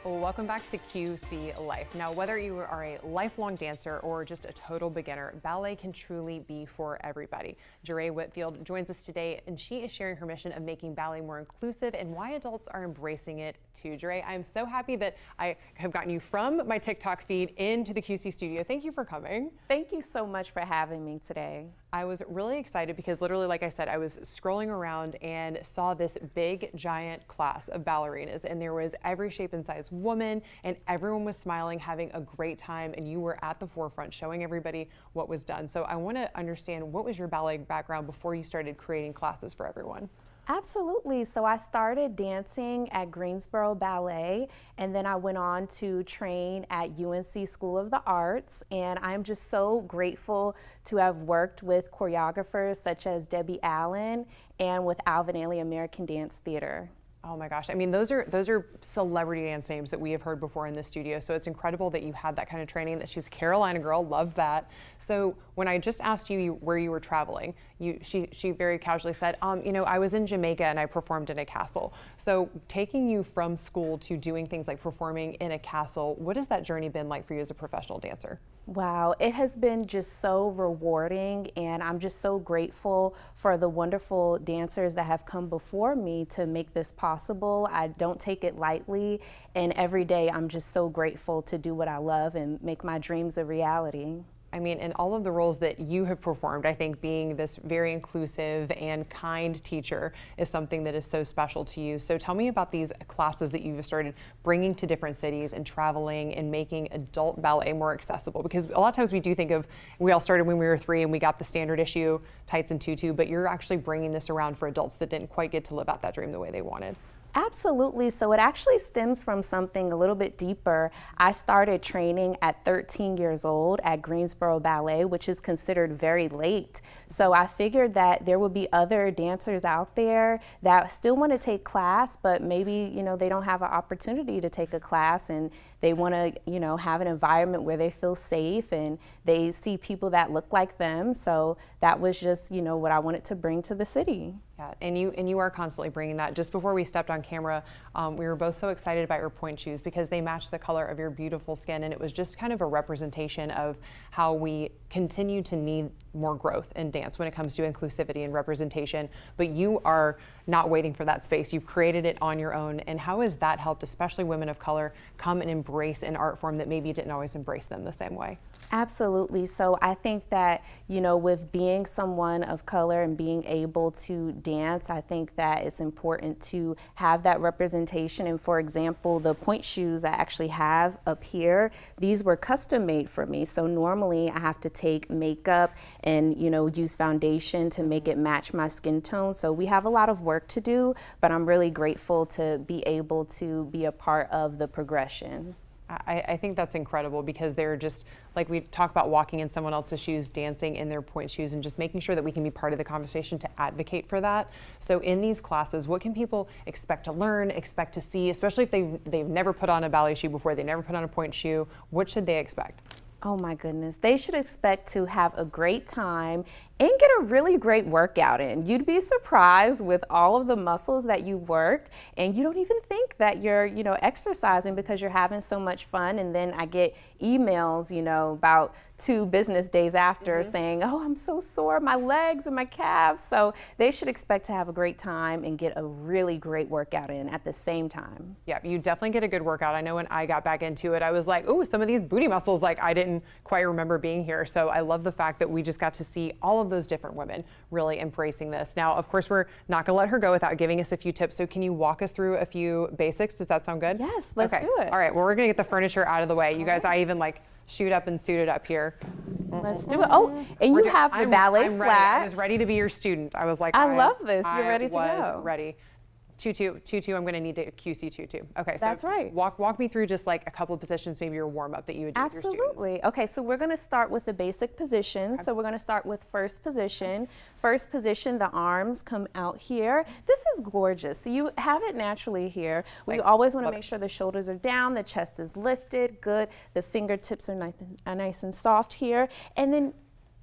Welcome back to QC Life. Now, whether you are a lifelong dancer or just a total beginner, ballet can truly be for everybody. Jure Whitfield joins us today, and she is sharing her mission of making ballet more inclusive and why adults are embracing it too. Jure, I'm so happy that I have gotten you from my TikTok feed into the QC studio. Thank you for coming. Thank you so much for having me today. I was really excited because literally, like I said, I was scrolling around and saw this big, giant class of ballerinas, and there was every shape and size woman, and everyone was smiling, having a great time, and you were at the forefront showing everybody what was done. So I want to understand, what was your ballet background before you started creating classes for everyone? Absolutely. So I started dancing at Greensboro Ballet, and then I went on to train at UNC School of the Arts, and I'm just so grateful to have worked with choreographers such as Debbie Allen and with Alvin Ailey American Dance Theater. Oh my gosh. I mean, those are celebrity dance names that we have heard before in the studio. So it's incredible that you had that kind of training, that she's a Carolina girl. Love that. So when I just asked you where you were traveling, she very casually said, you know, I was in Jamaica and I performed in a castle. So taking you from school to doing things like performing in a castle, what has that journey been like for you as a professional dancer? Wow, it has been just so rewarding, and I'm just so grateful for the wonderful dancers that have come before me to make this possible. I don't take it lightly, and every day I'm just so grateful to do what I love and make my dreams a reality. I mean, and all of the roles that you have performed, I think being this very inclusive and kind teacher is something that is so special to you. So tell me about these classes that you've started bringing to different cities and traveling and making adult ballet more accessible. Because a lot of times we do think of, we all started when we were 3 and we got the standard issue tights and tutu, but you're actually bringing this around for adults that didn't quite get to live out that dream the way they wanted. Absolutely. So it actually stems from something a little bit deeper. I started training at 13 years old at Greensboro Ballet, which is considered very late. So I figured that there would be other dancers out there that still want to take class, but maybe, you know, they don't have an opportunity to take a class, and they want to, you know, have an environment where they feel safe and they see people that look like them. So that was just, you know, what I wanted to bring to the city. Yeah, and you are constantly bringing that. Just before we stepped on camera, we were both so excited about your pointe shoes because they match the color of your beautiful skin, and it was just kind of a representation of how we continue to need more growth in dance when it comes to inclusivity and representation. But you are not waiting for that space. You've created it on your own. And how has that helped, especially women of color, come and embrace an art form that maybe didn't always embrace them the same way? Absolutely. So I think that, you know, with being someone of color and being able to dance, I think that it's important to have that representation. And for example, the pointe shoes I actually have up here, these were custom made for me. So normally I have to take makeup and, you know, use foundation to make it match my skin tone. So we have a lot of work to do, but I'm really grateful to be able to be a part of the progression. I think that's incredible because they're just, like we talk about walking in someone else's shoes, dancing in their pointe shoes, and just making sure that we can be part of the conversation to advocate for that. So in these classes, what can people expect to learn, expect to see, especially if they've never put on a ballet shoe before, they never put on a pointe shoe? What should they expect? Oh my goodness, they should expect to have a great time and get a really great workout in. You'd be surprised with all of the muscles that you worked, and you don't even think that you're, you know, exercising because you're having so much fun. And then I get emails, you know, about 2 business days after saying, oh, I'm so sore, my legs and my calves. So they should expect to have a great time and get a really great workout in at the same time. Yeah, you definitely get a good workout. I know when I got back into it, I was like, oh, some of these booty muscles, like I didn't quite remember being here. So I love the fact that we just got to see all of those different women really embracing this. Now, of course, we're not gonna let her go without giving us a few tips. So can you walk us through a few basics? Does that sound good? Yes, let's do it. All right, well, we're gonna get the furniture out of the way. You guys, I even like shoot up and suited up here. Let's do it. Oh, and you have the ballet I'm flat. Ready. I was ready to be your student. I was like, I love this. You're ready to go. I was ready. Tutu, I'm going to need to QC tutu. Okay, so that's right. Walk me through just like a couple of positions, maybe your warm up that you would do with your students. Absolutely. Okay, so we're going to start with the basic positions. So we're going to start with first position. First position, the arms come out here. This is gorgeous. So you have it naturally here. We always want to make sure the shoulders are down, the chest is lifted, good. The fingertips are nice and soft here. And then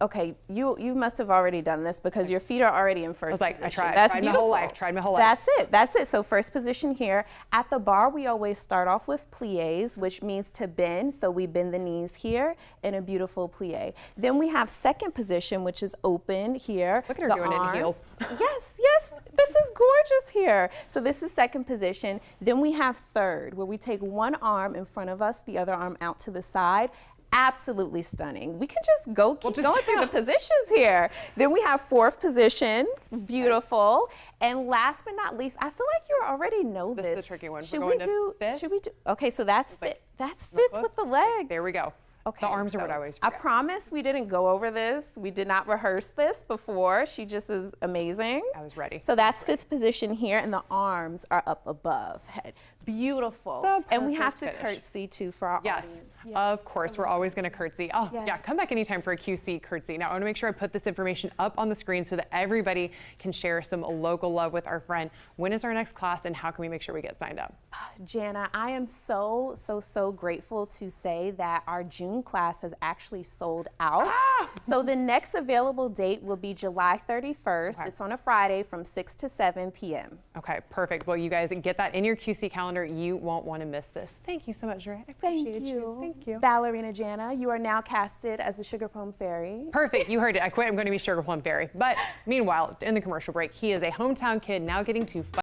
Okay, you must have already done this because your feet are already in first I position. tried. That's tried beautiful. my whole life. That's it. So first position here. At the bar, we always start off with pliés, which means to bend. So we bend the knees here in a beautiful plie. Then we have second position, which is open here. Look at her doing it in heels. Yes, yes. This is gorgeous here. So this is second position. Then we have third, where we take one arm in front of us, the other arm out to the side. Absolutely stunning. We can just keep going through the positions here. Then we have fourth position, beautiful. And last but not least, I feel like you already know this. This is the tricky one. Should we do fifth? Okay, so that's fifth. That's fifth with the legs. There we go. Okay, the arms are what I always forget. I promise we didn't go over this. We did not rehearse this before. She just is amazing. I was ready. So that's fifth position here, and the arms are up above head. Beautiful. And we have to curtsy too for our audience. Yes, of course. We're always going to curtsy. Oh, yeah. Come back anytime for a QC curtsy. Now, I want to make sure I put this information up on the screen so that everybody can share some local love with our friend. When is our next class, and how can we make sure we get signed up? Jana, I am so grateful to say that our June class has actually sold out. So the next available date will be July 31st. Okay. It's on a Friday from 6 to 7 p.m. Okay, perfect. Well, you guys get that in your QC calendar. You won't want to miss this. Thank you so much, Ray. I appreciate you. Thank you. Ballerina Jana, you are now casted as the Sugar Plum Fairy. Perfect. You heard it. I quit. I'm going to be Sugar Plum Fairy. But meanwhile, in the commercial break, he is a hometown kid now getting to fight